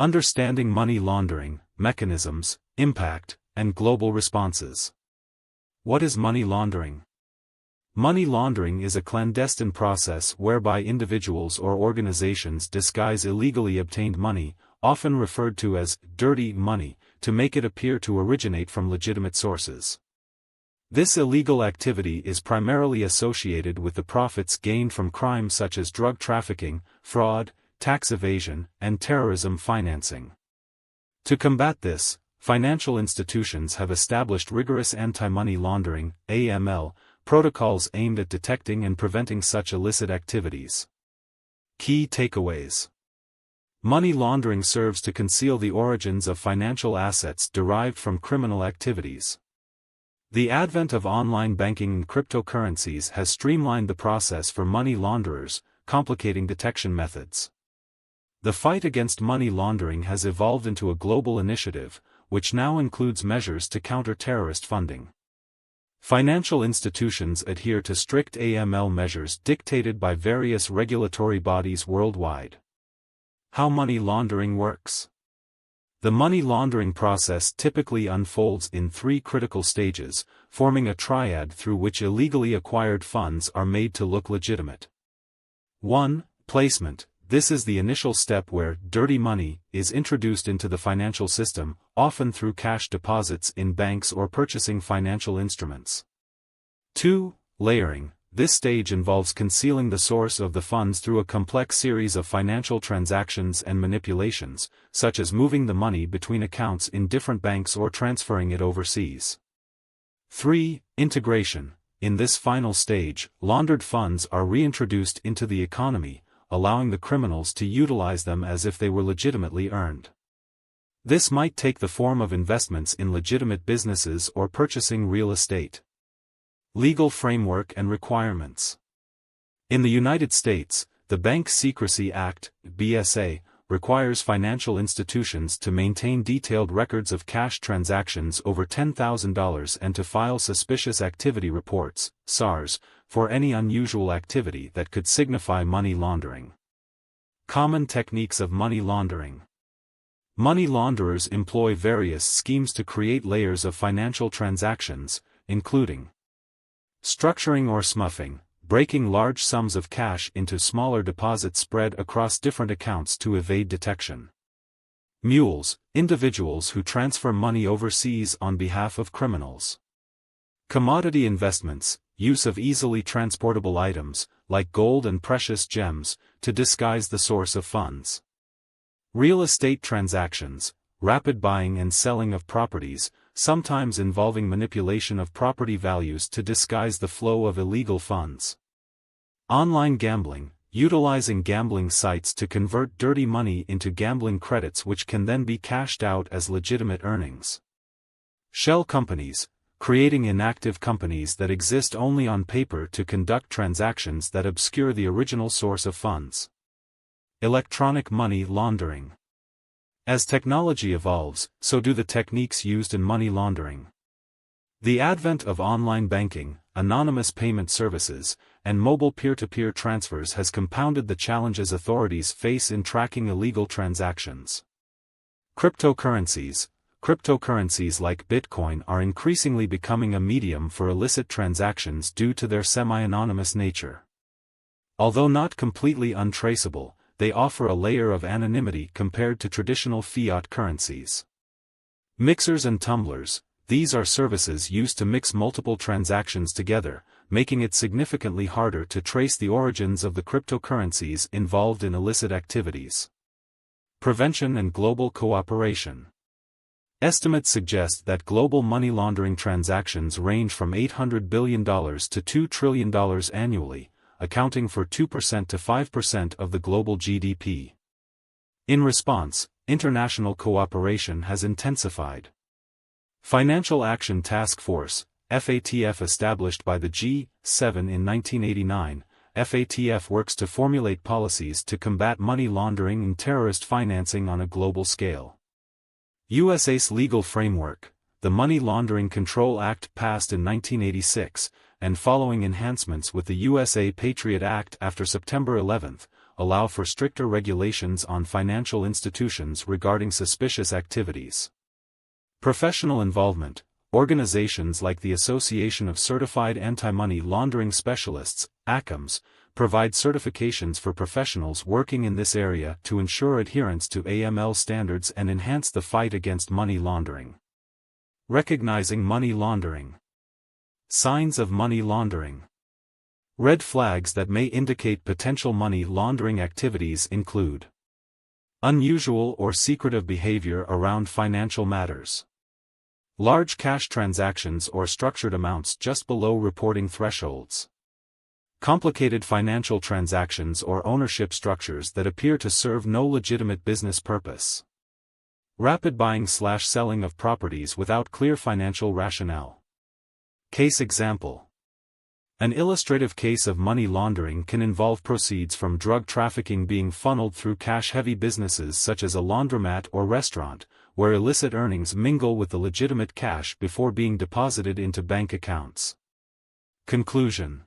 Understanding money laundering, mechanisms, impact, and global responses. What is money laundering? Money laundering is a clandestine process whereby individuals or organizations disguise illegally obtained money, often referred to as dirty money, to make it appear to originate from legitimate sources. This illegal activity is primarily associated with the profits gained from crimes such as drug trafficking, fraud, tax evasion, and terrorism financing. To combat this, financial institutions have established rigorous anti-money laundering (AML) protocols aimed at detecting and preventing such illicit activities. Key takeaways. Money laundering serves to conceal the origins of financial assets derived from criminal activities. The advent of online banking and cryptocurrencies has streamlined the process for money launderers, complicating detection methods. The fight against money laundering has evolved into a global initiative, which now includes measures to counter terrorist funding. Financial institutions adhere to strict AML measures dictated by various regulatory bodies worldwide. How money laundering works. The money laundering process typically unfolds in three critical stages, forming a triad through which illegally acquired funds are made to look legitimate. 1. Placement. This is the initial step where dirty money is introduced into the financial system, often through cash deposits in banks or purchasing financial instruments. 2. Layering. This stage involves concealing the source of the funds through a complex series of financial transactions and manipulations, such as moving the money between accounts in different banks or transferring it overseas. 3. Integration. In this final stage, laundered funds are reintroduced into the economy, allowing the criminals to utilize them as if they were legitimately earned. This might take the form of investments in legitimate businesses or purchasing real estate. Legal framework and requirements. In the United States, the Bank Secrecy Act, BSA, requires financial institutions to maintain detailed records of cash transactions over $10,000 and to file suspicious activity reports, SARs, for any unusual activity that could signify money laundering. Common techniques of money laundering. Money launderers employ various schemes to create layers of financial transactions, including structuring or smuffing, breaking large sums of cash into smaller deposits spread across different accounts to evade detection. Mules, individuals who transfer money overseas on behalf of criminals. Commodity investments, use of easily transportable items, like gold and precious gems, to disguise the source of funds. Real estate transactions, rapid buying and selling of properties, sometimes involving manipulation of property values to disguise the flow of illegal funds. Online gambling, utilizing gambling sites to convert dirty money into gambling credits which can then be cashed out as legitimate earnings. Shell companies, creating inactive companies that exist only on paper to conduct transactions that obscure the original source of funds. Electronic money laundering. As technology evolves, so do the techniques used in money laundering. The advent of online banking, anonymous payment services, and mobile peer-to-peer transfers has compounded the challenges authorities face in tracking illegal transactions. Cryptocurrencies. Cryptocurrencies like Bitcoin are increasingly becoming a medium for illicit transactions due to their semi-anonymous nature. Although not completely untraceable, they offer a layer of anonymity compared to traditional fiat currencies. Mixers and tumblers. These are services used to mix multiple transactions together, making it significantly harder to trace the origins of the cryptocurrencies involved in illicit activities. Prevention and global cooperation. Estimates suggest that global money laundering transactions range from $800 billion to $2 trillion annually, accounting for 2% to 5% of the global GDP. In response, international cooperation has intensified. Financial Action Task Force, FATF, established by the G7 in 1989, FATF works to formulate policies to combat money laundering and terrorist financing on a global scale. USA's legal framework. The Money Laundering Control Act passed in 1986, and following enhancements with the USA Patriot Act after September 11, allow for stricter regulations on financial institutions regarding suspicious activities. Professional involvement. Organizations like the Association of Certified Anti-Money Laundering Specialists, ACAMS, provide certifications for professionals working in this area to ensure adherence to AML standards and enhance the fight against money laundering. Recognizing money laundering. Signs of money laundering. Red flags that may indicate potential money laundering activities include unusual or secretive behavior around financial matters. Large cash transactions or structured amounts just below reporting thresholds. Complicated financial transactions or ownership structures that appear to serve no legitimate business purpose. Rapid buying/selling of properties without clear financial rationale. Case example. An illustrative case of money laundering can involve proceeds from drug trafficking being funneled through cash-heavy businesses such as a laundromat or restaurant, where illicit earnings mingle with the legitimate cash before being deposited into bank accounts. Conclusion.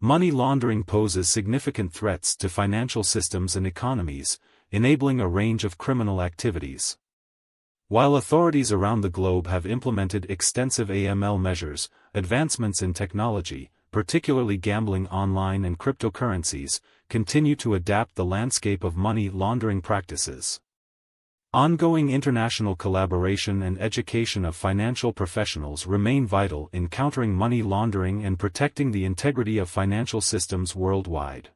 Money laundering poses significant threats to financial systems and economies, enabling a range of criminal activities. While authorities around the globe have implemented extensive AML measures, advancements in technology, particularly gambling online and cryptocurrencies, continue to adapt the landscape of money laundering practices. Ongoing international collaboration and education of financial professionals remain vital in countering money laundering and protecting the integrity of financial systems worldwide.